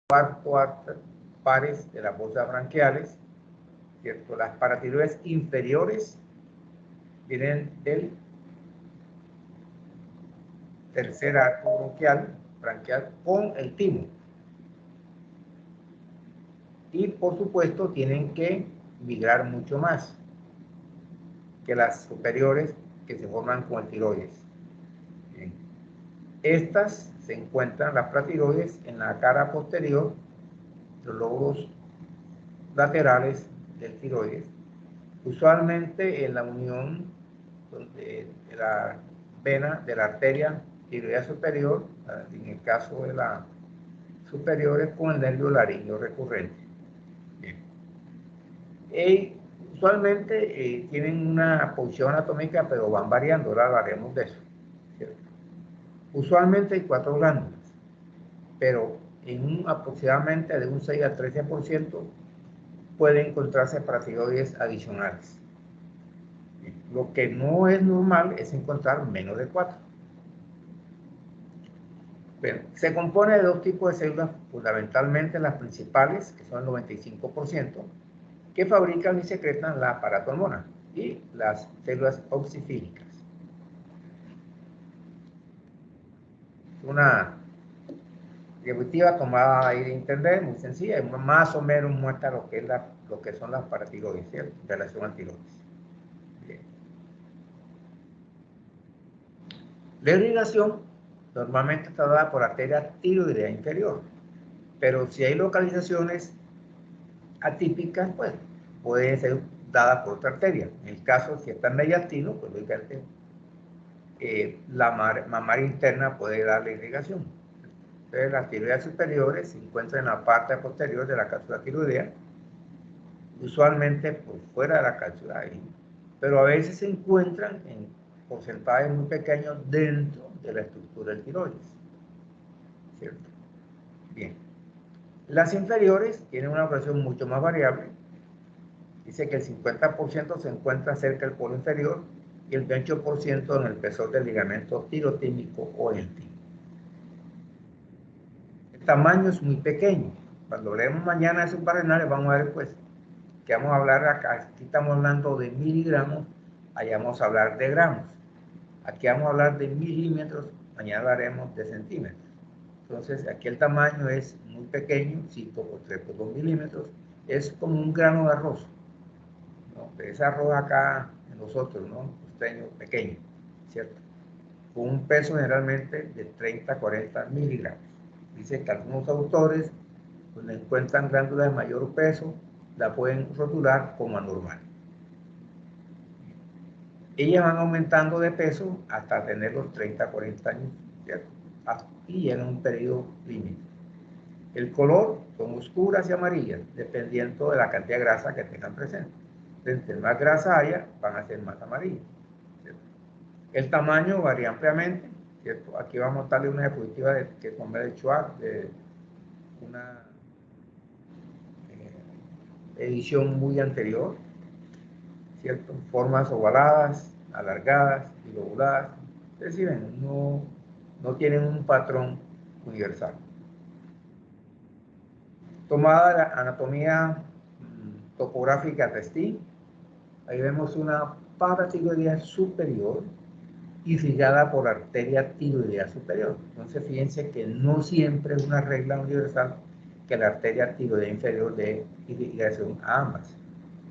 cuatro pares de las fosas branquiales, ¿cierto? Las paratiroides inferiores vienen del tercer arco branquial con el timo. Y por supuesto tienen que migrar mucho más que las superiores que se forman con el tiroides. Bien. Estas se encuentran, las paratiroides, en la cara posterior, los lóbulos laterales del tiroides, usualmente en la unión de la vena de la arteria tiroidea superior, en el caso de la superior es con el nervio laríngeo recurrente. Bien. Usualmente tienen una posición anatómica, pero van variando, ahora hablaremos de eso, ¿cierto? Usualmente hay 4 glándulas, pero en aproximadamente de un 6 al 13% pueden encontrarse paratiroides adicionales. Lo que no es normal es encontrar menos de 4. Bueno, se compone de 2 tipos de células, fundamentalmente las principales, que son el 95%, que fabrican y secretan la paratormona, y las células oxifílicas. Una diapositiva tomada ahí de internet, muy sencilla, más o menos muestra lo que son las paratiroides, ¿cierto? En relación al tiroides. Bien. La irrigación normalmente está dada por arteria tiroidea inferior, pero si hay localizaciones atípicas, pues puede ser dada por otra arteria. En el caso, si está en mediastino, pues lógicamente la mamaria interna puede dar la irrigación. Entonces, las tiroides superiores se encuentran en la parte posterior de la cápsula tiroidea, usualmente por fuera de la cápsula, pero a veces se encuentran en porcentajes muy pequeños dentro de la estructura del tiroides, ¿cierto? Bien. Las inferiores tienen una operación mucho más variable. Dice que el 50% se encuentra cerca del polo inferior y el 28% en el espesor del ligamento tirotímico o en el timo. El tamaño es muy pequeño. Cuando leemos mañana esos suprarrenales vamos a ver pues que vamos a hablar acá, aquí estamos hablando de miligramos, allá vamos a hablar de gramos. Aquí vamos a hablar de milímetros, mañana hablaremos de centímetros. Entonces aquí el tamaño es muy pequeño, 5 por 3 por 2 milímetros, es como un grano de arroz. ¿No? Ese arroz acá en nosotros, ¿no? Costeño, pequeño, ¿cierto? Con un peso generalmente de 30 a 40 miligramos. Dice que algunos autores, donde encuentran glándulas de mayor peso, la pueden rotular como anormal. Ellas van aumentando de peso hasta tener los 30 a 40 años, ¿cierto? Y en un periodo límite. El color son oscuras y amarillas, dependiendo de la cantidad de grasa que tengan presente. Entre más grasa haya, van a ser más amarillas, ¿cierto? El tamaño varía ampliamente, ¿cierto? Aquí vamos a darle una diapositiva que tomé de Schwartz, de una edición muy anterior, ¿cierto? Formas ovaladas, alargadas y lobuladas. Ustedes sí ven, no tienen un patrón universal. Tomada la anatomía topográfica testín, ahí vemos una paratiroidea superior irrigada por arteria tiroidea superior. Entonces fíjense que no siempre es una regla universal que la arteria tiroidea inferior dé irrigación a ambas.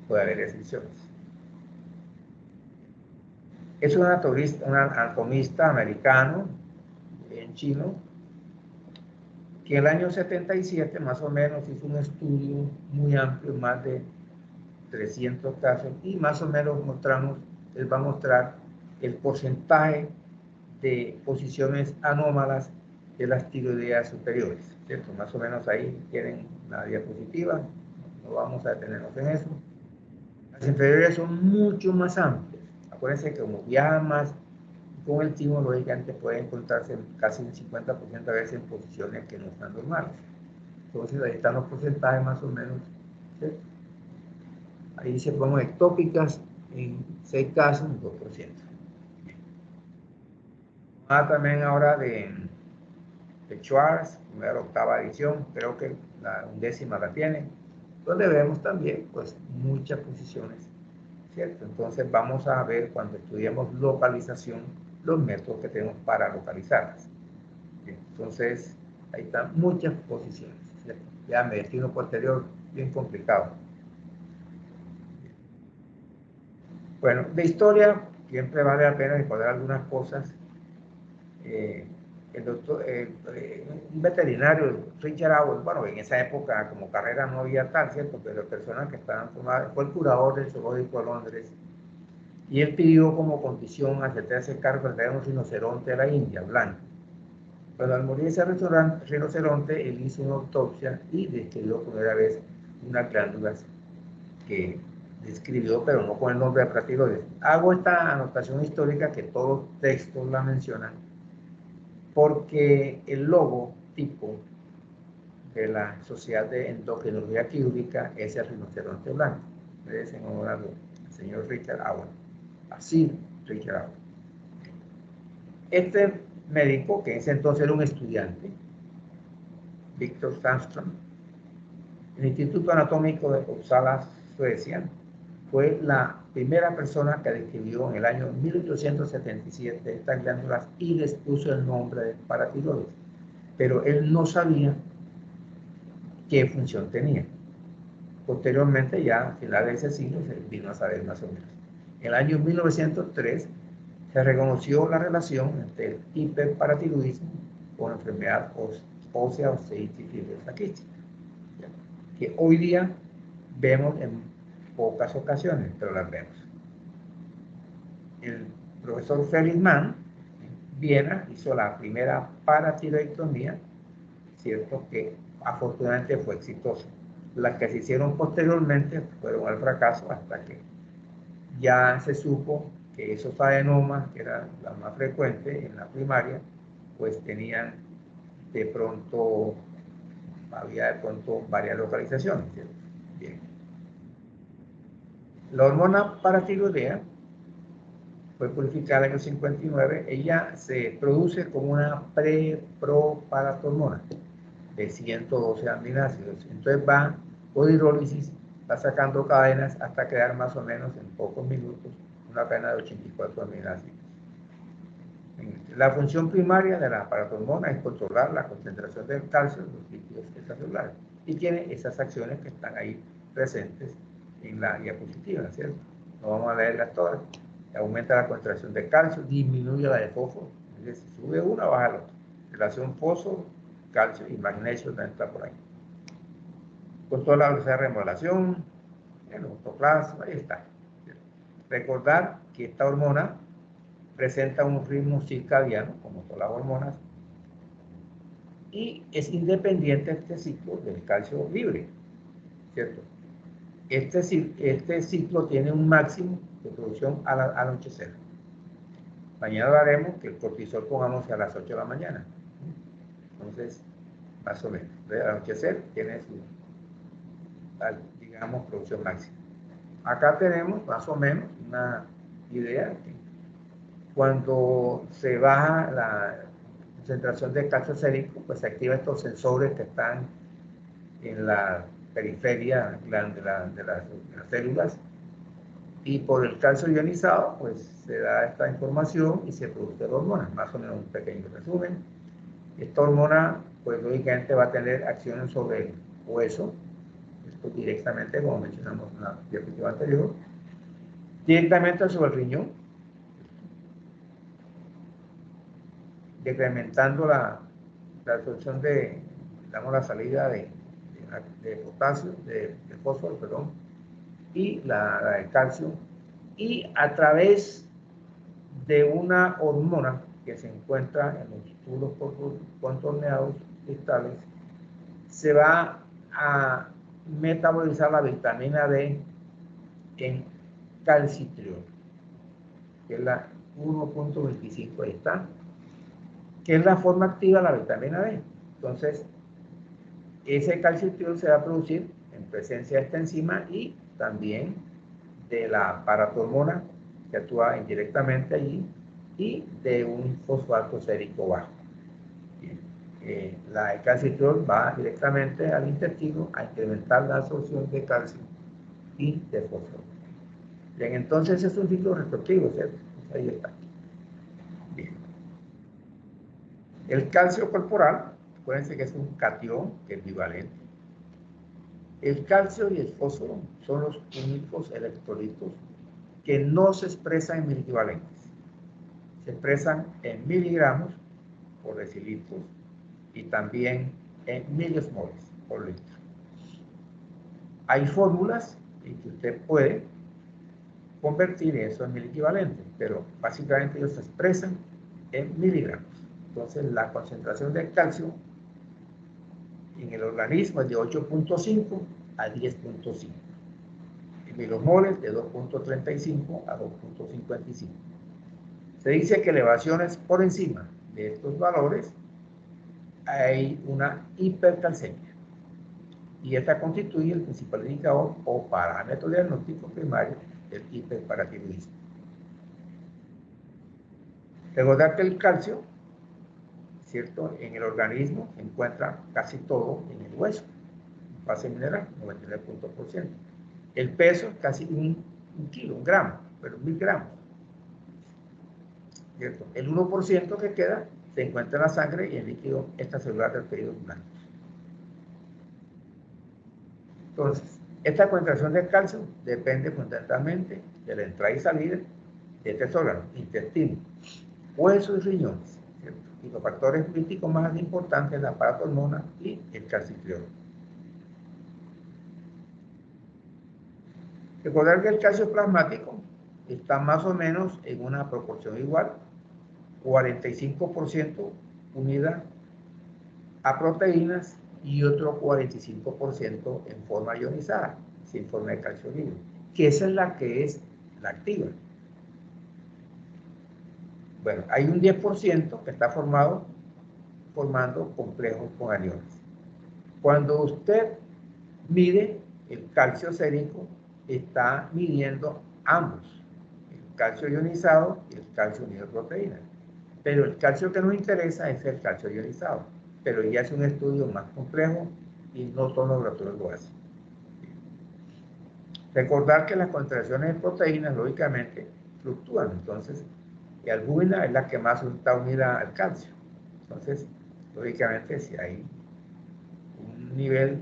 Puede haber excepciones. Es un anatomista americano, en chino, que en el año 77 más o menos hizo un estudio muy amplio, más de 300 casos, y más o menos él va a mostrar el porcentaje de posiciones anómalas de las tiroideas superiores, ¿cierto? Más o menos ahí tienen una diapositiva, no vamos a detenernos en eso. Las inferiores son mucho más amplias. Acuérdense que como viajan más con el timo, lógicamente puede encontrarse casi un 50% a veces en posiciones que no están normales. Entonces ahí están los porcentajes más o menos, ¿cierto? Ahí dice, pongo ectópicas en 6 casos, un 2%. También ahora de de Schwartz, una de la 8ª edición, creo que la 11ª la tiene, donde vemos también pues muchas posiciones, ¿cierto? Entonces vamos a ver cuando estudiemos localización los métodos que tenemos para localizarlas. Entonces ahí están muchas posiciones, ¿cierto? Ya mi destino posterior bien complicado. Bueno, de historia siempre vale la pena recordar algunas cosas. El doctor, un veterinario, Richard Owen, bueno, en esa época como carrera no había tal, ¿cierto? Pero personas que estaban formadas, fue el curador del zoológico de Londres, y él pidió como condición aceptarse cargo de traer un rinoceronte de la India, blanco. Cuando al morir ese rinoceronte, él hizo una autopsia y describió por primera vez unas glándulas que describió, pero no con el nombre de platiloides. Hago esta anotación histórica que todos los textos la mencionan, porque el logo tipo de la Sociedad de Endocrinología Quirúrgica es el rinoceronte blanco. Es en honor al señor Richard Owen. Así, Richard Owen. Este médico, que en ese entonces era un estudiante, Victor Sandström, el Instituto Anatómico de Uppsala, Suecia, fue la primera persona que describió en el año 1877 estas glándulas y les puso el nombre de paratiroides. Pero él no sabía qué función tenía. Posteriormente, ya a finales de ese siglo, se vino a saber más o menos. En el año 1903 se reconoció la relación entre el hiperparatiroidismo con la enfermedad ósea osteitis fibrosa quística, que hoy día vemos en pocas ocasiones, pero las vemos. El profesor Feldman en Viena hizo la primera paratiroidectomía, cierto que afortunadamente fue exitosa. Las que se hicieron posteriormente fueron al fracaso hasta que ya se supo que esos adenomas, que eran las más frecuentes en la primaria, pues tenían de pronto, había de pronto varias localizaciones, ¿cierto? Bien. La hormona paratiroidea fue purificada en el 59, ella se produce como una proparatormona de 112 aminoácidos. Entonces va por hidrólisis, va sacando cadenas hasta quedar más o menos en pocos minutos una cadena de 84 aminoácidos. La función primaria de la paratormona es controlar la concentración del calcio en los líquidos extracelulares y tiene esas acciones que están ahí presentes en la diapositiva, ¿cierto? No vamos a leerlas todas. Aumenta la concentración de calcio, disminuye la de fósforo, es decir, sube una, baja la otra. Relación fósforo, calcio y magnesio también está por ahí. Controla la velocidad de remodelación, el autoplasma, ahí está. Recordar que esta hormona presenta un ritmo circadiano, como todas las hormonas, y es independiente este ciclo del calcio libre, ¿cierto? Este ciclo tiene un máximo de producción al anochecer. Mañana hablaremos que el cortisol pongamos a las 8 de la mañana. Entonces, más o menos. Al anochecer tiene su, digamos, producción máxima. Acá tenemos más o menos una idea que cuando se baja la concentración de calcio sérico, pues se activan estos sensores que están en la periferia de las células, y por el calcio ionizado pues se da esta información y se produce la hormona. Más o menos un pequeño resumen. Esta hormona pues lógicamente va a tener acciones sobre el hueso, esto directamente, como mencionamos en la diapositiva anterior, directamente sobre el riñón, decrementando la absorción de, digamos, la salida de potasio, de fósforo, perdón, y la de calcio, y a través de una hormona que se encuentra en los túbulos contorneados distales, se va a metabolizar la vitamina D en calcitriol, que es la 1.25, ahí está, que es la forma activa de la vitamina D. Entonces, ese calcitriol se va a producir en presencia de esta enzima y también de la paratormona que actúa indirectamente allí y de un fosfato sérico bajo. Bien. el calcitriol va directamente al intestino a incrementar la absorción de calcio y de fósforo. Bien, entonces es un ciclo retroactivo, ¿cierto? Ahí está. Bien. El calcio corporal, acuérdense que es un catión que es bivalente. El calcio y el fósforo son los únicos electrolitos que no se expresan en miliequivalentes. Se expresan en miligramos por decilitros y también en miliosmoles por litro. Hay fórmulas en que usted puede convertir eso en miliequivalentes, pero básicamente ellos se expresan en miligramos. Entonces la concentración de calcio en el organismo es de 8.5 a 10.5. En milosmoles de 2.35 a 2.55. Se dice que elevaciones por encima de estos valores hay una hipercalcemia. Y esta constituye el principal indicador o parámetro diagnóstico primario del hiperparatiroidismo. Recordar que el calcio, ¿cierto? En el organismo se encuentra casi todo en el hueso, base mineral, 99%. El peso es casi un kilo, un gramo, pero 1000 gramos. ¿Cierto? El 1% que queda se encuentra en la sangre y en líquido extracelular del tejido blanco. Entonces, esta concentración de calcio depende fundamentalmente de la entrada y salida de este órgano, intestino, hueso y riñones, ¿cierto? Y los factores críticos más importantes, la paratormona y el calcitriol. Recordar que el calcio plasmático está más o menos en una proporción igual, 45% unida a proteínas y otro 45% en forma ionizada, sin forma de calcio libre, que esa es la que es la activa. Bueno, hay un 10% que está formando complejos con aniones. Cuando usted mide el calcio sérico, está midiendo ambos, el calcio ionizado y el calcio unido a proteína. Pero el calcio que nos interesa es el calcio ionizado, pero ya es un estudio más complejo y no todos los laboratorios lo hacen. Recordar que las concentraciones de proteínas, lógicamente, fluctúan. Entonces, la albúmina es la que más está unida al calcio. Entonces, lógicamente, si hay un nivel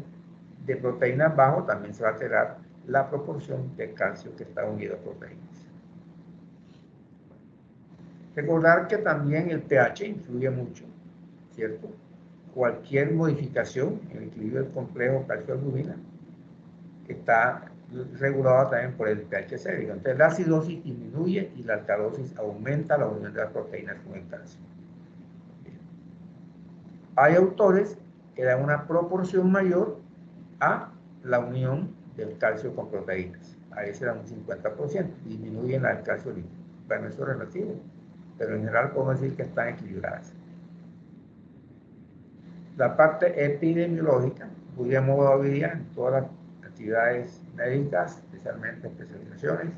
de proteínas bajo, también se va a alterar la proporción de calcio que está unido a proteínas. Recordar que también el pH influye mucho, ¿cierto? Cualquier modificación en el equilibrio del complejo calcio-albúmina está regulada también por el pH sérico. Entonces la acidosis disminuye y la alcalosis aumenta la unión de las proteínas con el calcio. Hay autores que dan una proporción mayor a la unión del calcio con proteínas. A ese da un 50%, disminuyen la del calcio líquido. Bueno, eso es relativo, pero en general podemos decir que están equilibradas. La parte epidemiológica, muy de moda hoy día en todas las actividades médicas, especialmente especializaciones.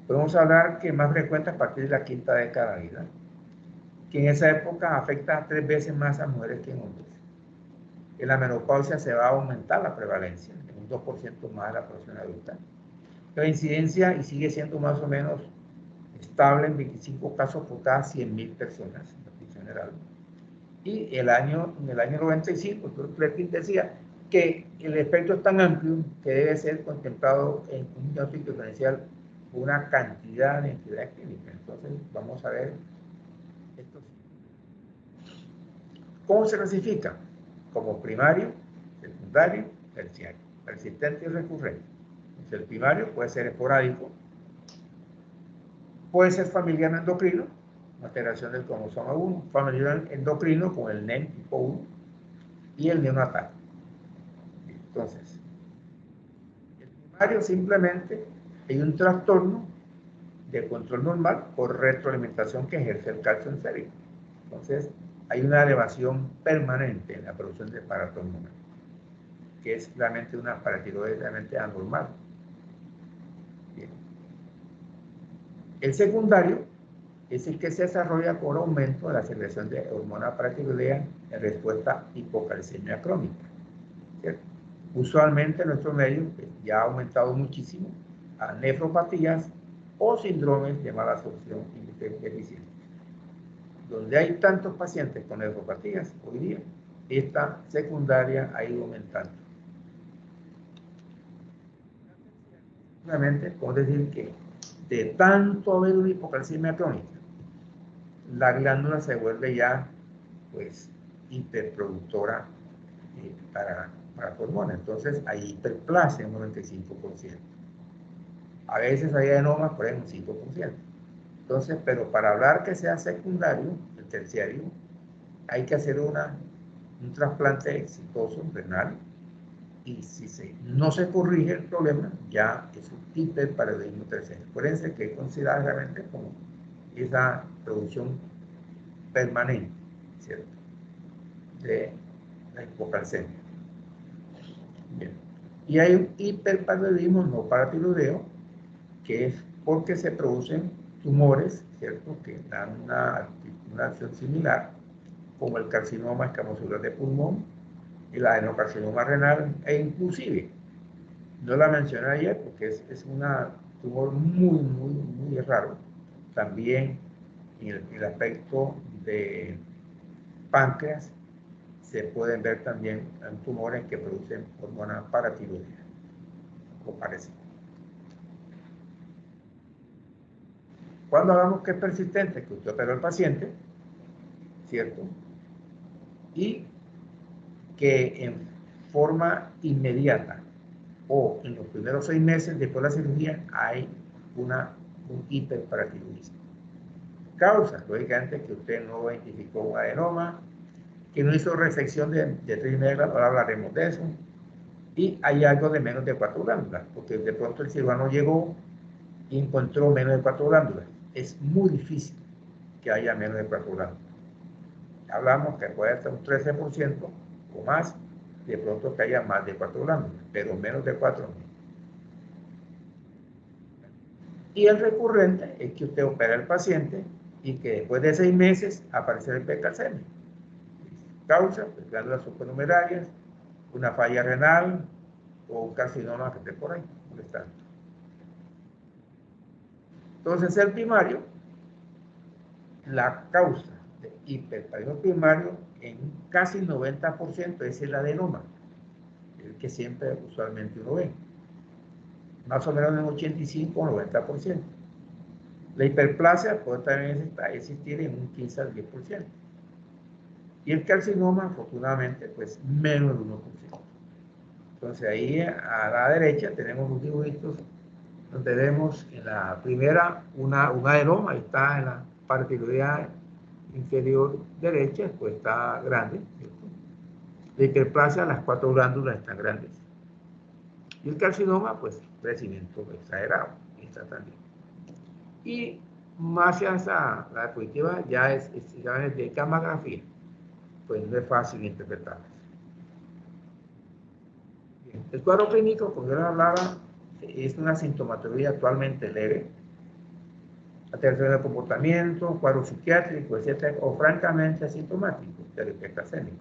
Podemos hablar que es más frecuente a partir de la quinta década de vida, que en esa época afecta 3 veces más a mujeres que en hombres. En la menopausia se va a aumentar la prevalencia, en un 2% más de la población adulta. La incidencia y sigue siendo más o menos estable en 25 casos por cada 100.000 personas, en general. Y en el año 95, Fletcher decía que el efecto es tan amplio que debe ser contemplado en un diagnóstico diferencial una cantidad de entidades clínicas. Entonces, vamos a ver esto. ¿Cómo se clasifica? Como primario, secundario, terciario, persistente y recurrente. Entonces, el primario puede ser esporádico, puede ser familiar endocrino, alteración del cromosoma 1, familiar endocrino con el NEM tipo 1 y el neonatal. Entonces, el primario simplemente hay un trastorno de control normal por retroalimentación que ejerce el calcio en sérico. Entonces, hay una elevación permanente en la producción de paratormona, que es realmente una paratiroidea realmente anormal. Bien. El secundario es el que se desarrolla por aumento de la secreción de hormona paratiroidea en respuesta a hipocalcemia crónica, ¿cierto? Usualmente en nuestro medio ya ha aumentado muchísimo a nefropatías o síndromes de mala absorción y deficiencia. Donde hay tantos pacientes con nefropatías hoy día, esta secundaria ha ido aumentando. Obviamente, podemos decir que de tanto haber una hipocalcemia crónica, la glándula se vuelve ya, pues, hiperproductora para hormonas. Entonces, hay hiperplasia en un 95%. A veces hay adenomas por ahí un 5%. Entonces, pero para hablar que sea secundario, el terciario, hay que hacer un trasplante exitoso renal, y si no se corrige el problema, ya es un hiperparoidismo terciario. Acuérdense que es considerado realmente como esa producción permanente, ¿cierto?, de la hipocalcemia. Bien. Y hay un hiperparoidismo no paratiroideo, que es porque se producen tumores, ¿cierto?, que dan una acción similar, como el carcinoma escamocelular de pulmón, el adenocarcinoma renal, e inclusive, no la mencioné ayer porque es un tumor muy raro, también en el aspecto de páncreas, se pueden ver también tumores que producen hormona paratiroidea, o parecido. Cuando hablamos que es persistente, que usted operó al paciente, ¿cierto?, y que en forma inmediata o en los primeros 6 meses después de la cirugía hay un hiperparatiroidismo. Causa, lógicamente, que usted no identificó un adenoma, que no hizo resección de trimegla, ahora hablaremos de eso, y hay algo de menos de 4 glándulas, porque de pronto el cirujano llegó y encontró menos de 4 glándulas. Es muy difícil que haya menos de 4 glándulas. Hablamos que puede estar un 13% o más, de pronto que haya más de 4 glándulas, pero menos de 4 no. Y el recurrente es que usted opera al paciente y que después de 6 meses aparece el hipercalcemia. Causa, pues, glándulas supranumerarias, una falla renal o un carcinoma que esté por ahí molestando. Entonces, el primario, la causa de hiperparoidismo primario en casi 90% es el adenoma, el que siempre usualmente uno ve, más o menos en 85 o 90%. La hiperplasia puede también existir en un 15 al 10%. Y el carcinoma, afortunadamente, pues menos del 1%. Entonces ahí a la derecha tenemos los dibujitos donde vemos en la primera un adenoma, está en la parte inferior derecha, pues está grande, ¿cierto? La hiperplasia, las 4 glándulas están grandes. Y el carcinoma, pues crecimiento exagerado, está también. Y más hacia la diapositiva ya es de gammagrafía, pues no es fácil interpretarlas. Bien. El cuadro clínico, como yo les hablaba, es una sintomatología actualmente leve, alteración del comportamiento, cuadro psiquiátrico, etc., o francamente asintomático, del hipercalcémico.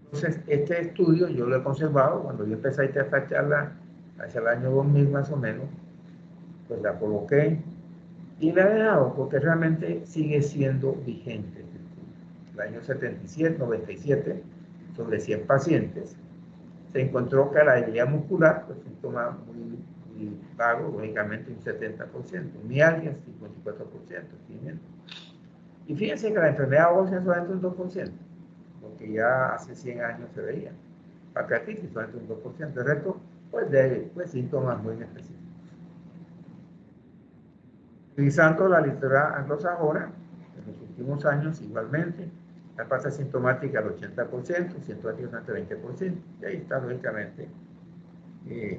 Entonces, este estudio yo lo he conservado cuando yo empecé a esta charla hacia el año 2000 más o menos, pues la coloqué y la he dejado porque realmente sigue siendo vigente. El año 77, 97, sobre 100 pacientes, se encontró que la debilidad muscular, pues síntoma muy vago, lógicamente un 70%, mialgia 54%, y fíjense que la enfermedad ósea solamente un 2%, lo que ya hace 100 años se veía. Pancreatitis solamente un 2%, el resto, pues síntomas muy específicos. Utilizando la literatura anglosajona, en los últimos años igualmente, la parte sintomática al 80%, sintomática al 20%, y ahí está lógicamente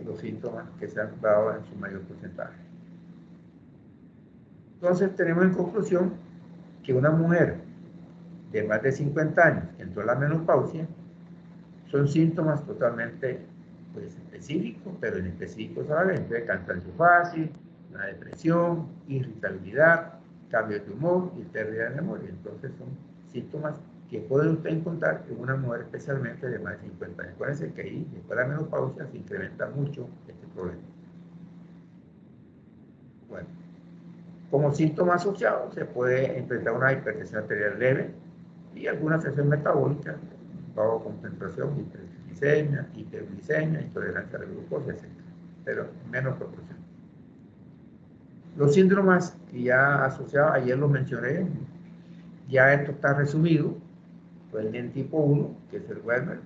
los síntomas que se han dado en su mayor porcentaje. Entonces tenemos en conclusión que una mujer de más de 50 años que entró en la menopausia son síntomas totalmente, pues, específicos, pero en específicos a la vez, cansancio fácil, una depresión, irritabilidad, cambio de humor y pérdida de memoria. Entonces son síntomas que puede usted encontrar en una mujer especialmente de más de 50 años. Acuérdense que ahí, después de la menopausia, se incrementa mucho este problema. Bueno, como síntoma asociado se puede enfrentar una hipertensión arterial leve y alguna afección metabólica, bajo concentración, hiperglicemia, hiperglicemia, intolerancia a la glucosa, etc. Pero en menos proporción. Los síndromes que ya asociados, ayer los mencioné, ya esto está resumido, pues el tipo 1, que es el Werner,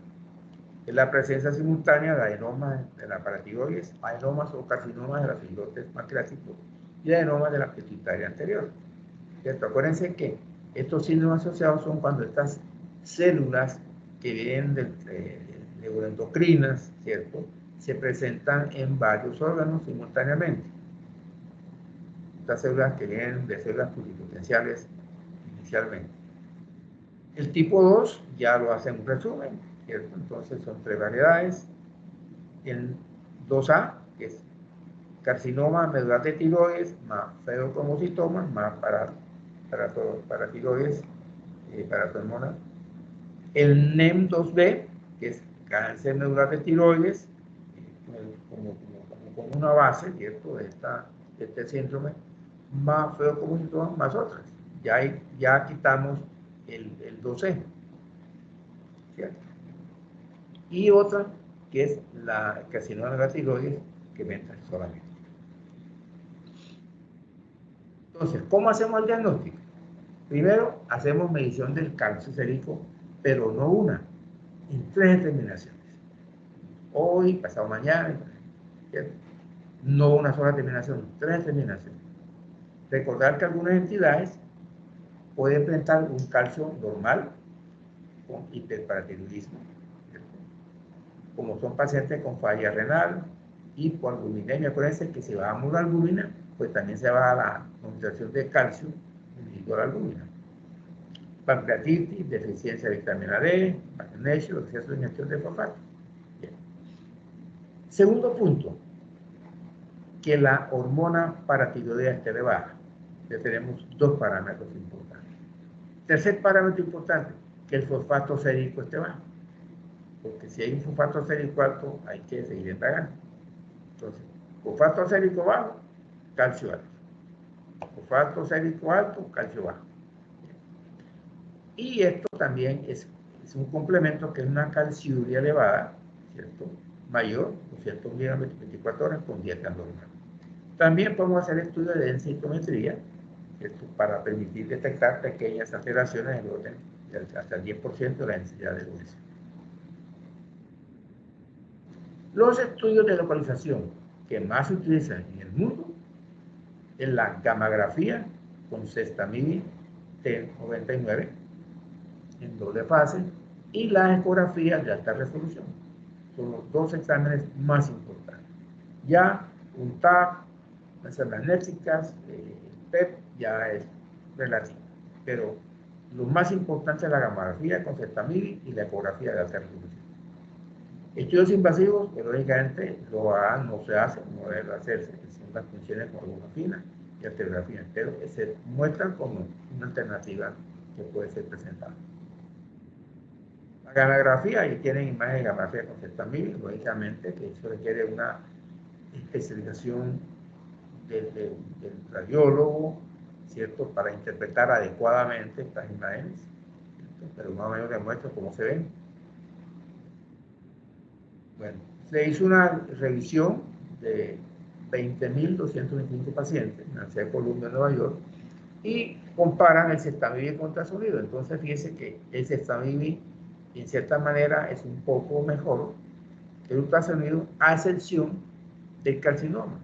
es la presencia simultánea de adenomas de la paratiroides, adenomas o carcinomas de los islotes pancreáticos y adenomas de la pituitaria anterior. ¿Cierto? Acuérdense que estos síndromes asociados son cuando estas células que vienen de neuroendocrinas, ¿cierto?, se presentan en varios órganos simultáneamente. Estas células que vienen de células pluripotenciales inicialmente. El tipo 2 ya lo hace un resumen, ¿cierto? Entonces son 3 variedades. El 2A, que es carcinoma medular de tiroides, más feocromocitomas, más paratiroides, paratohormonal. El NEM2B, que es cáncer medular de tiroides, como una base, ¿cierto?, de este síndrome, más feocromocitomas, más otras. Ya quitamos el 2C, ¿cierto? Y otra, que es la carcinoma de la tiroides, que entra solamente. Entonces, ¿cómo hacemos el diagnóstico? Primero, hacemos medición del calcio sérico, pero no una, en 3 determinaciones. Hoy, pasado mañana, ¿cierto? No una sola determinación, 3 determinaciones. Recordar que algunas entidades pueden presentar un calcio normal con hiperparatiroidismo, ¿cierto?, como son pacientes con falla renal, hipoalbuminemia. Acuérdense que si bajamos la albúmina, pues también se baja la concentración de calcio individual albúmina. Pancreatitis, deficiencia de vitamina D, magnesio, exceso de ingestión de fosfato. Bien. Segundo punto, que la hormona paratiroidea esté elevada. Ya tenemos 2 parámetros importantes. Tercer parámetro importante, que el fosfato sérico esté bajo. Porque si hay un fosfato sérico alto, hay que seguir indagando. Entonces, fosfato sérico bajo, calcio alto. Fosfato sérico alto, calcio bajo. Y esto también es un complemento que es una calciuria elevada, ¿cierto?, mayor, 200 miligramos 24 horas con dieta normal. También podemos hacer estudios de densitometría, ¿cierto?, para permitir detectar pequeñas alteraciones del orden de hasta el 10% de la densidad de hueso. Los estudios de localización que más se utilizan en el mundo es la gammagrafía con Cestamide T99 en doble fase y la ecografía de alta resolución. Son los 2 exámenes más importantes. Ya un TAC, las magnéticas, PET ya es relativo, pero lo más importante es la gammagrafía con Cestamide y la ecografía de alta resolución. Estudios invasivos, que lógicamente no se hacen, no deben hacerse, son las funciones con hormona fina y arteriografía, pero se muestran como una alternativa que puede ser presentada. La gammagrafía, ahí tienen imágenes de gammagrafía con Cestamide, lógicamente que eso requiere una especialización del radiólogo, ¿cierto?, para interpretar adecuadamente estas imágenes, ¿cierto?, pero más o menos les muestro cómo se ven. Bueno, se hizo una revisión de 20.225 pacientes en la Universidad de Columbia, Nueva York, y comparan el Cestamide con ultrasonido. Entonces, fíjense que el Cestamide, en cierta manera, es un poco mejor que el ultrasonido, a excepción del carcinoma,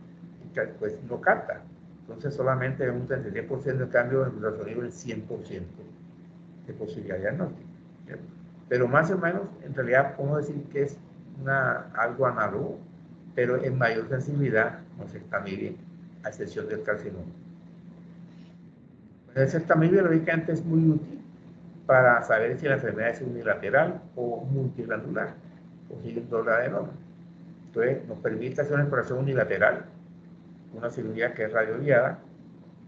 que pues no capta. Entonces, solamente un 33% de cambio en el ultrasonido, el 100% de posibilidad de diagnóstico, ¿cierto? Pero más o menos, en realidad, podemos decir que es algo análogo, pero en mayor sensibilidad con Cestamide, a excepción del carcinoma. El Cestamide, lógicamente, es muy útil para saber si la enfermedad es unilateral o multiglandular, o si es doble adenoma. Entonces, nos permite hacer una exploración unilateral, una cirugía que es radioguiada,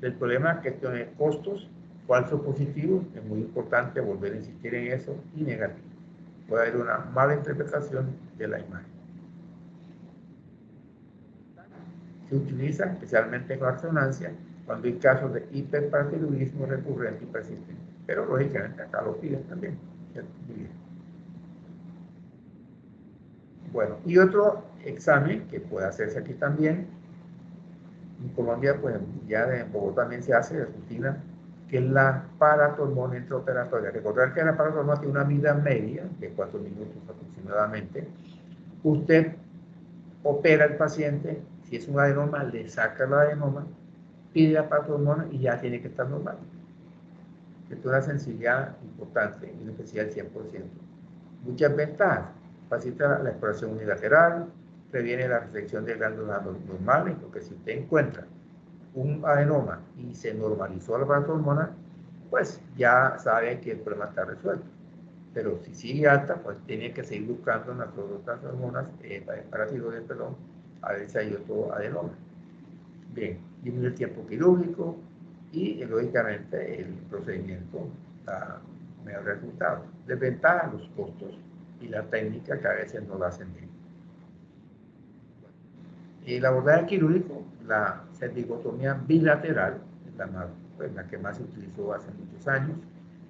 El problema es que tiene costos, falsos positivos, es muy importante volver a insistir en eso, y negativos. Puede haber una mala interpretación de la imagen. Se utiliza especialmente en la resonancia cuando hay casos de hiperparatiroidismo recurrente y persistente. Pero lógicamente acá lo piden también. Bueno, y otro examen que puede hacerse aquí también, en Colombia, pues ya en Bogotá también se hace de rutina, que es la paratormona intraoperatoria. Recordar que la paratormona tiene una vida media de 4 minutos aproximadamente. Usted opera al paciente, si es un adenoma, le saca el adenoma, pide la paratormona y ya tiene que estar normal. Es una sensibilidad importante y una especial 100%. Muchas ventajas. Facilita la exploración unilateral, previene la resección de glándulas normales, porque si usted encuentra un adenoma y se normalizó la paratormona, pues ya sabe que el problema está resuelto. Pero si sigue alta, pues tiene que seguir buscando en las otras hormonas, paratiroides, perdón, a ver si hay otro adenoma. Bien, disminuye el tiempo quirúrgico y lógicamente el procedimiento da mejor resultado. Desventaja los costos y la técnica que a veces no la hacen bien. El abordaje quirúrgico, la cervicotomía bilateral, es la que más se utilizó hace muchos años,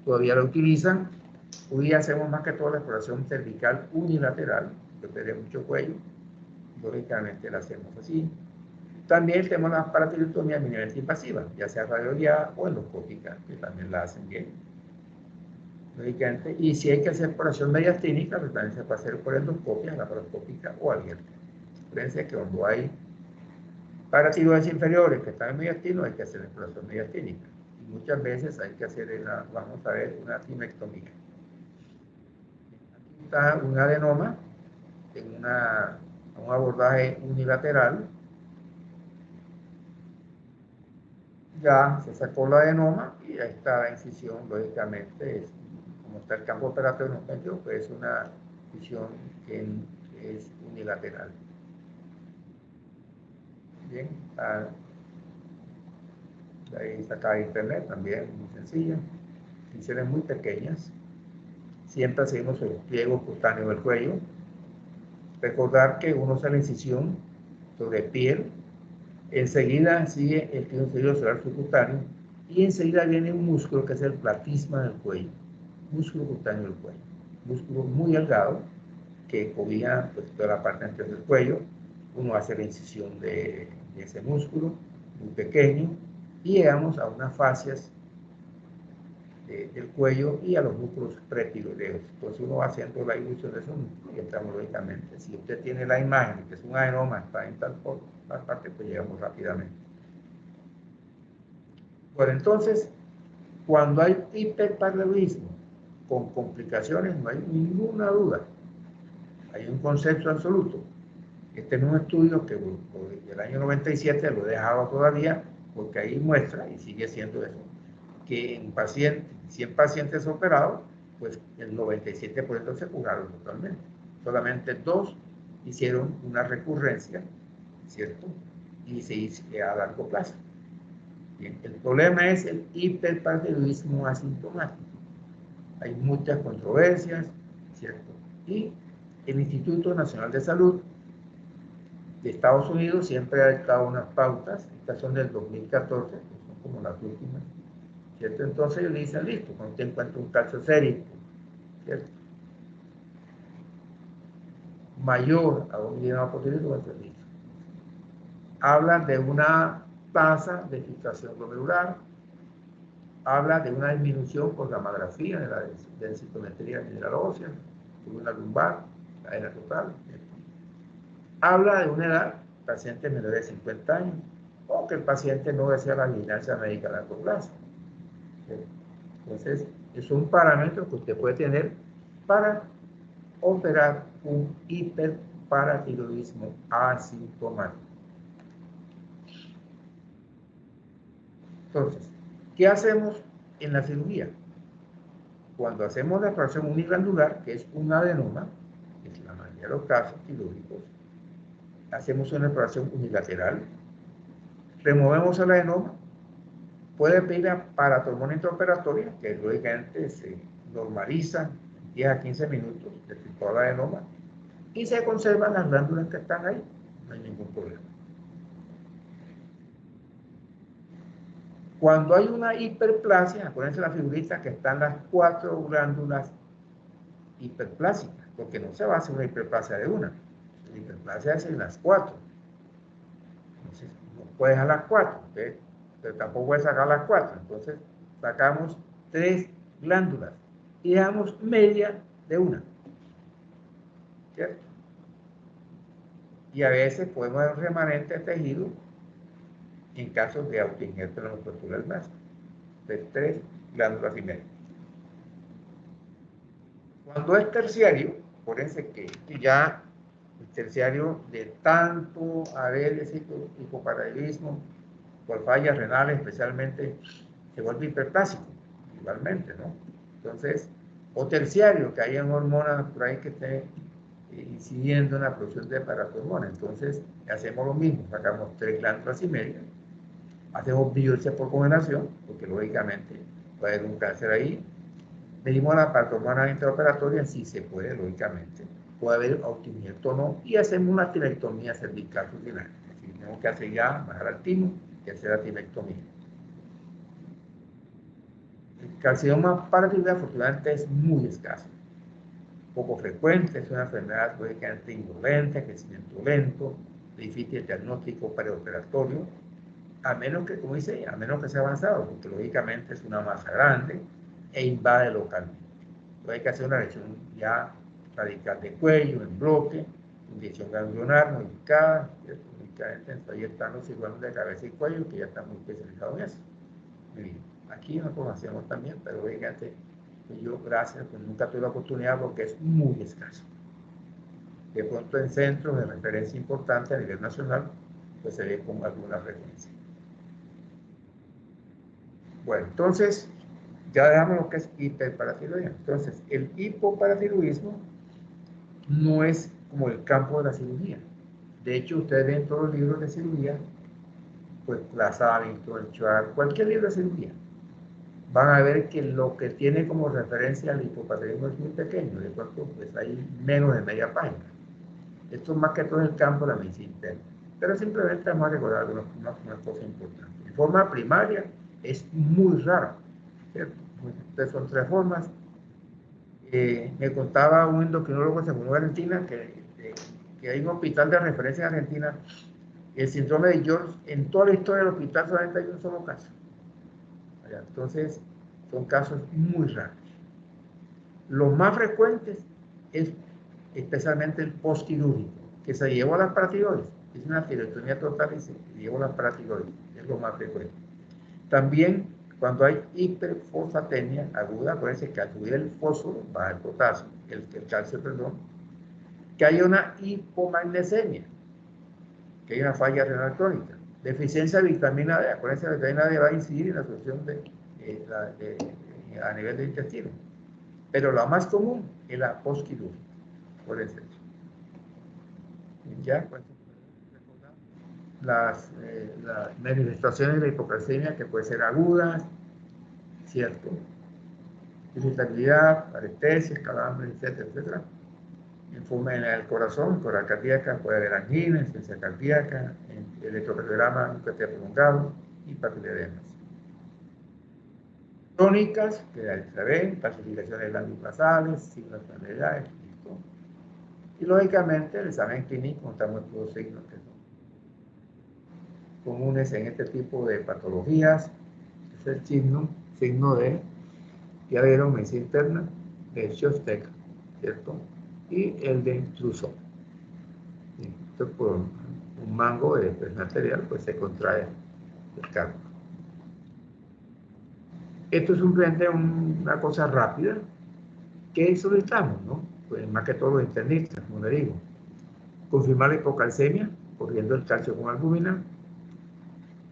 todavía la utilizan. Hoy hacemos más que todo la exploración cervical unilateral, que pierde mucho cuello, lógicamente la hacemos así. También tenemos la paratiroidectomía mínimamente invasiva, ya sea radioguiada o endoscópica, que también la hacen bien, lógicamente. Y si hay que hacer exploración mediastínica, pues también se puede hacer por endoscopia, laparoscópica o abierta. Fíjense que cuando hay paratiroides inferiores que están en mediastino, hay que hacer exploración mediastínica. Y muchas veces hay que hacer, vamos a ver, una timectomía. Aquí está un adenoma en un abordaje unilateral. Ya se sacó la adenoma y ahí está la incisión, lógicamente, como está el campo operatorio en medio, pues es una incisión que es unilateral. Bien, ahí sacada de internet también, muy sencilla, incisiones muy pequeñas. Siempre hacemos el pliego cutáneo del cuello. Recordar que uno hace la incisión sobre piel, enseguida sigue el clinocélido celular subcutáneo y enseguida viene un músculo que es el platisma del cuello, músculo cutáneo del cuello, músculo muy delgado que cobija pues, toda la parte anterior del cuello. Uno hace la incisión de ese músculo muy pequeño y llegamos a unas fascias del cuello y a los músculos prepiloreos. Entonces uno va haciendo la ilusión de esos músculos y entramos lógicamente. Si usted tiene la imagen que es un adenoma, está en tal parte, pues llegamos rápidamente. Bueno, entonces, cuando hay hiperparalelismo con complicaciones, no hay ninguna duda. Hay un consenso absoluto. Este es un estudio que del año 97 lo he dejado todavía, porque ahí muestra, y sigue siendo eso, que en 100 pacientes operados, pues el 97% se curaron totalmente. Solamente 2 hicieron una recurrencia, ¿cierto? Y se hizo a largo plazo. Bien, el problema es el hiperparatiroidismo asintomático. Hay muchas controversias, ¿cierto? Y el Instituto Nacional de Salud de Estados Unidos siempre ha dictado unas pautas, estas son del 2014, que son como las últimas, ¿cierto? Entonces ellos dicen, listo, cuando te encuentra un caso sérico, ¿cierto? Mayor a 1 milímetro por litro, hablan de una tasa de filtración glomerular, habla de una disminución por gammagrafía de la densitometría mineral ósea, columna lumbar, cadena total, ¿cierto? Habla de una edad, paciente menor de 50 años, o que el paciente no desea la vigilancia médica a largo plazo. Entonces, es un parámetro que usted puede tener para operar un hiperparatiroidismo asintomático. Entonces, ¿qué hacemos en la cirugía? Cuando hacemos la exploración uniglandular, que es un adenoma, que es la mayoría de los casos quirúrgicos, hacemos una exploración unilateral, removemos el adenoma Puede pedir a paratormona intraoperatoria, que lógicamente se normaliza 10 a 15 minutos de toda la adenoma y se conservan las glándulas que están ahí, no hay ningún problema. Cuando hay una hiperplasia, acuérdense la figurita que están las 4 glándulas hiperplásicas, porque no se va a hacer una hiperplasia de una, la hiperplasia es en las 4. Entonces, no puedes a las 4, ¿okay? Pero tampoco puedes sacar las 4. Entonces, sacamos 3 glándulas y dejamos media de una, ¿cierto? Y a veces podemos dar un remanente de tejido en caso de autoinjerto en la musculatura del brazo, de 3 glándulas y media. Cuando es terciario, acuérdense que ya el terciario de tanto haber ese hipoparadilismo por fallas renales especialmente, se vuelve hiperplásico, igualmente, ¿no? Entonces, o terciario, que haya una hormona por ahí que esté incidiendo en la producción de paratormona. Entonces, hacemos lo mismo, sacamos 3 glándulas y media, hacemos biopsia por congelación, porque lógicamente puede haber un cáncer ahí. Medimos la paratormona intraoperatoria, si se puede, lógicamente. Puede haber autoinjerto o no, y hacemos una tiroidectomía cervical rutinaria. Si tenemos que hacer ya, bajar al timo y hacer la tiroidectomía. El carcinoma paratiroideo, afortunadamente, es muy escaso, poco frecuente, es una enfermedad lógicamente indolente, crecimiento lento, difícil diagnóstico preoperatorio, a menos que, como dice, a menos que sea avanzado, porque lógicamente es una masa grande e invade localmente. Entonces hay que hacer una lesión ya radical de cuello, en bloque, inyección ganglionar modificada, únicamente ahí están los cirujanos de cabeza y cuello que ya están muy especializados en eso. Aquí nosotros hacemos también, pero fíjate, yo gracias, pues nunca tuve la oportunidad porque es muy escaso. De pronto en centros de referencia importante a nivel nacional, pues se ve con alguna frecuencia. Bueno, entonces, ya dejamos lo que es hiperparatiroidismo. Entonces, el hipoparatiroidismo no es como el campo de la cirugía. De hecho, ustedes ven todos los libros de cirugía, pues la Savington, el Char, cualquier libro de cirugía, van a ver que lo que tiene como referencia al hipoparatiroidismo es muy pequeño, de pronto pues hay menos de media página. Esto más que todo en el campo de la medicina interna. Pero simplemente vamos a recordar unas cosas importantes. En forma primaria es muy raro, ¿cierto? Entonces son 3 formas. Me contaba un endocrinólogo que se mudó a Argentina que hay un hospital de referencia en Argentina. El síndrome de George, en toda la historia del hospital solamente hay un solo caso. Entonces, son casos muy raros. Los más frecuentes es especialmente el postquirúrgico, que se llevó a las paratiroides. Es una tiroidectomía total y se llevó a las paratiroides. Es lo más frecuente. También, cuando hay hiperfosfatemia aguda, parece que al subir el fósforo, baja el potasio, el calcio, perdón, que hay una hipomagnesemia, que hay una falla renal crónica, deficiencia de vitamina D. Acuérdense, la vitamina D va a incidir en la absorción a nivel del intestino. Pero la más común es la postquirúrgica, por eso. Ya, pues, las manifestaciones de la hipocalcemia que pueden ser agudas, ¿cierto? Irritabilidad, parestesias, calambres, etcétera, etcétera. Enfermedad del corazón, coraza cardíaca, puede haber angina, insuficiencia cardíaca, electrocardiograma, un PT prolongado y papilloedemas. Crónicas, que se ven, pacificación de glándulas basales, signos de enfermedades, listo. Y lógicamente el examen clínico mostramos todos signos que son comunes en este tipo de patologías. Es el signo de, ya vieron, medicina interna, de Shostak, ¿cierto? Y el de Trousseau. Esto por un mango de presión arterial, pues se contrae el cardio. Esto es simplemente una cosa rápida que solicitamos, ¿no? Pues más que todo los internistas, como le digo. Confirmar la hipocalcemia, corriendo el calcio con albúmina.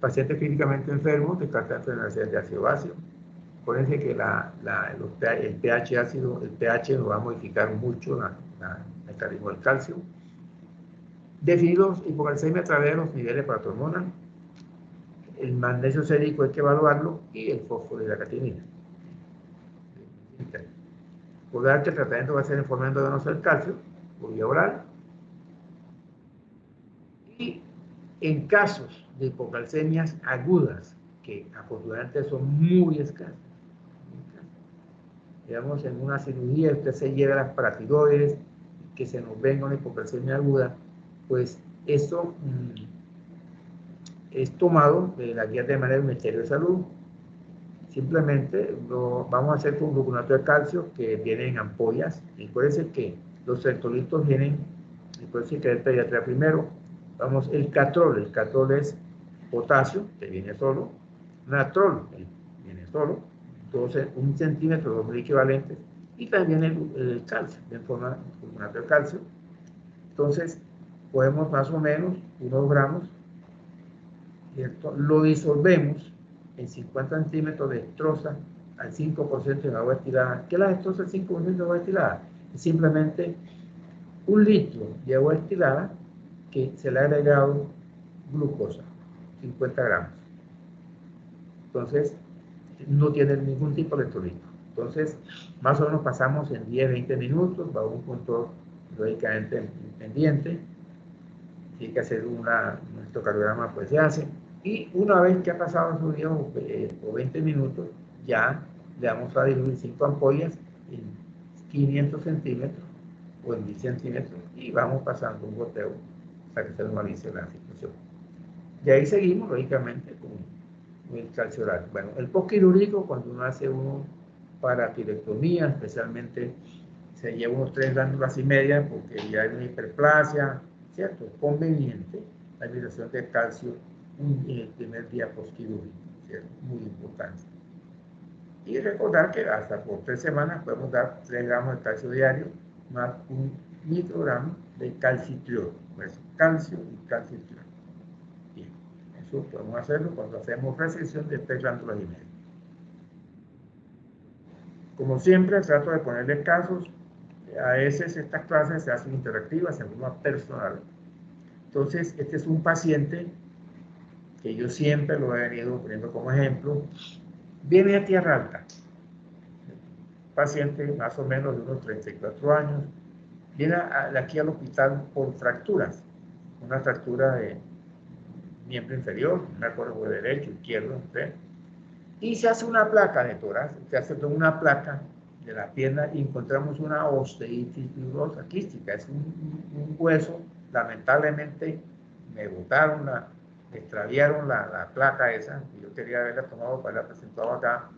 Pacientes clínicamente enfermos, descartar enfermedad de ácido básico. Acuérdense que el pH ácido, el pH nos va a modificar mucho el mecanismo del calcio. Definir hipocalcemia a través de los niveles de paratormona. el magnesio sérico hay que evaluarlo y el fósforo y la creatinina. Recordar que el tratamiento va a ser en forma endovenosa del calcio, por vía oral. Y en casos de hipocalcemias agudas, que afortunadamente son muy escasas, digamos, en una cirugía usted se lleva las paratiroides, que se nos venga una hipocalcemia aguda, pues eso es tomado de la guía de manejo del Ministerio de Salud. Simplemente lo vamos a hacer con gluconato de calcio que viene en ampollas. Recuerden que los electrolitos vienen, recuerden que es pediatría primero. Vamos, el catrol es potasio, que viene solo, natrol, viene solo, 1 centímetro, 2 equivalentes, y también el calcio, en forma de gluconato de calcio. Entonces, podemos más o menos 1 gramos, ¿cierto? Lo disolvemos en 50 centímetros de dextrosa al 5% de agua destilada. ¿Qué es la dextrosa al 5% de agua destilada? Es simplemente 1 litro de agua destilada que se le ha agregado glucosa, 50 gramos. Entonces, no tiene ningún tipo de electrolito. Entonces, más o menos pasamos en 10-20 minutos, va a un punto lógicamente pendiente. Si hay que hacer un electrocardiograma, pues se hace. Y una vez que ha pasado esos 10 o 20 minutos, ya le vamos a diluir 5 ampollas en 500 centímetros o en 10 centímetros y vamos pasando un goteo hasta que se normalice la situación. Y ahí seguimos, lógicamente, con el calcio oral. Bueno, el postquirúrgico, cuando uno hace para tiroidectomía, especialmente se lleva unos 3 glándulas y media porque ya hay una hiperplasia, ¿cierto? Es conveniente la administración de calcio en el primer día postquirúrgico, ¿cierto? Muy importante. Y recordar que hasta por 3 semanas podemos dar 3 gramos de calcio diario más 1 microgramo de calcitriol, pues calcio y calcitriol. Bien, eso podemos hacerlo cuando hacemos resección de 3 glándulas y media. Como siempre, trato de ponerle casos. A veces estas clases se hacen interactivas en forma personal. Entonces, este es un paciente que yo siempre lo he venido poniendo como ejemplo. Viene a Tierra Alta. Paciente más o menos de unos 34 años. Viene aquí al hospital por fracturas. Una fractura de miembro inferior, no me acuerdo de derecho, izquierdo, ¿sí? Y se hace una placa de tórax, se hace una placa de la pierna y encontramos una osteitis fibrosa quística. Es un hueso, lamentablemente me botaron, me extraviaron la placa esa, y yo quería haberla tomado para haberla presentado acá.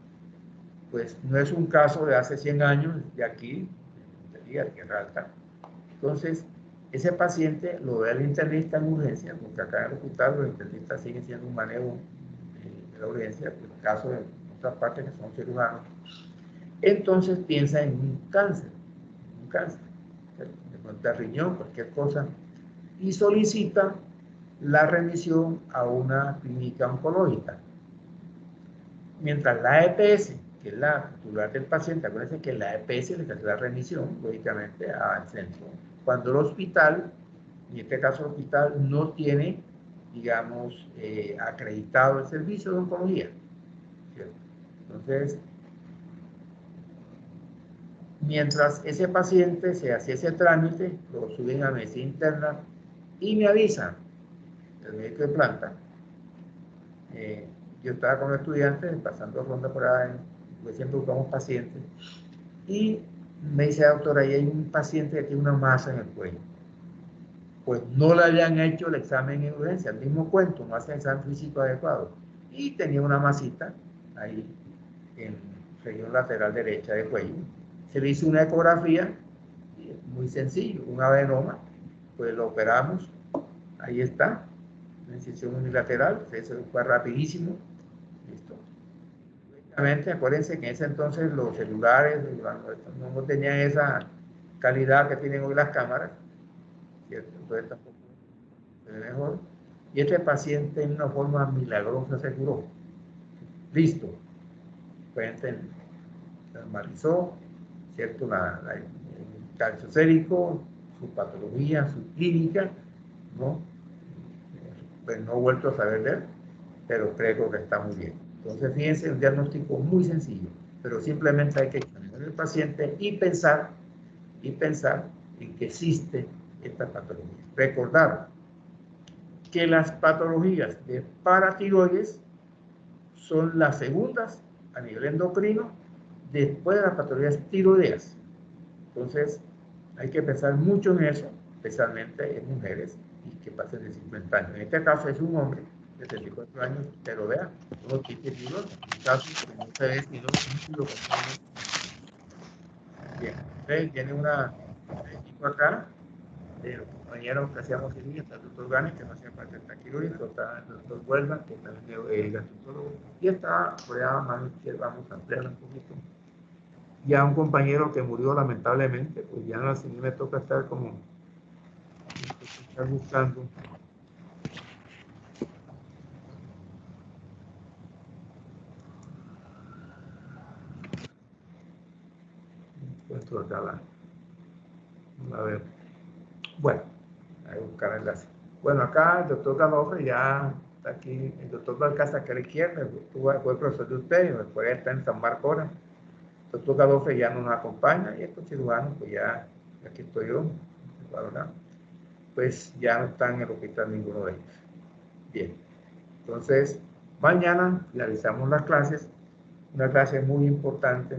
Pues no es un caso de hace 100 años, de aquí, de Tierra Alta. Entonces, ese paciente lo ve el internista en urgencia, porque acá en el hospital los internistas siguen siendo un manejo de la urgencia, en el caso de otras partes que son cirujanos. Entonces piensa en un cáncer, de pronto de riñón, cualquier cosa, y solicita la remisión a una clínica oncológica. Mientras la EPS, que es la titular del paciente, acuérdense que la EPS le hace la remisión, lógicamente, al centro. Cuando el hospital, en este caso el hospital, no tiene, digamos, acreditado el servicio de oncología, ¿cierto? Entonces, mientras ese paciente se hacía ese trámite, lo suben a medicina interna y me avisan, el médico de planta. Yo estaba con estudiantes pasando ronda por ahí, porque siempre buscamos pacientes, y me dice, doctora, ahí hay un paciente que tiene una masa en el cuello. Pues no le habían hecho el examen en urgencia, el mismo cuento, no hacen examen físico adecuado, y tenía una masita ahí en región lateral derecha del cuello. Se le hizo una ecografía, muy sencillo, un adenoma, pues lo operamos, ahí está, una incisión unilateral, eso fue rapidísimo, listo. Lógicamente, acuérdense que en ese entonces los celulares no tenían esa calidad que tienen hoy las cámaras, ¿cierto? Entonces tampoco se ve mejor. Y este paciente en una forma milagrosa se curó. Listo. El paciente normalizó, ¿cierto? El calcio sérico, su patología, su clínica, ¿no? Pues no he vuelto a saber de él. pero creo que está muy bien. Entonces, fíjense, un diagnóstico muy sencillo, pero simplemente hay que examinar al paciente y pensar en que existe esta patología. Recordar que las patologías de paratiroides son las segundas a nivel endocrino después de las patologías tiroideas. Entonces, hay que pensar mucho en eso, especialmente en mujeres y que pasen de 50 años. En este caso es un hombre de 74 años, pero vean, uno tiene tiroides, en un caso que no se ve sino un kilo. Bien, entonces tiene una equipo acá de los compañeros que hacíamos cirugía, está el doctor Gani, que no hacía parte del quirúrgico, está el doctor Huelva, que también es el gastroenterólogo, y está por allá a mano izquierda, vamos a ampliar un poquito. Ya un compañero que murió lamentablemente, pues ya no, me toca estar como, estar buscando. Encuentro acá a ver. Bueno, hay que buscar el enlace. Bueno, acá el doctor Gadofre ya está aquí, el doctor Balcázar acá a la izquierda, fue profesor de usted, después está en San Marcos ahora. El doctor Gadofre ya nos acompaña y estos cirujanos, pues ya, aquí estoy yo, pues ya no están en el hospital ninguno de ellos. Bien, entonces mañana finalizamos las clases, una clase muy importante,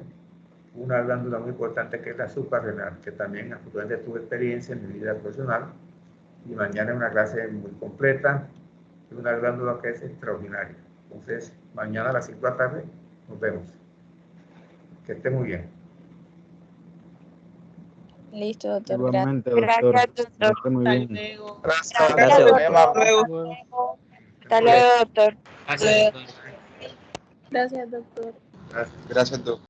una glándula muy importante que es la suprarrenal, que también afortunadamente tuve experiencia en mi vida profesional, y mañana es una clase muy completa, una glándula que es extraordinaria. Entonces, mañana a las 5 de la tarde nos vemos. Que esté muy bien. Listo, doctor. Igualmente, doctor. Gracias, doctor. Que esté muy bien. Gracias, doctor. Hasta luego, doctor. Gracias, doctor. Gracias, doctor. Gracias. Gracias, doctor.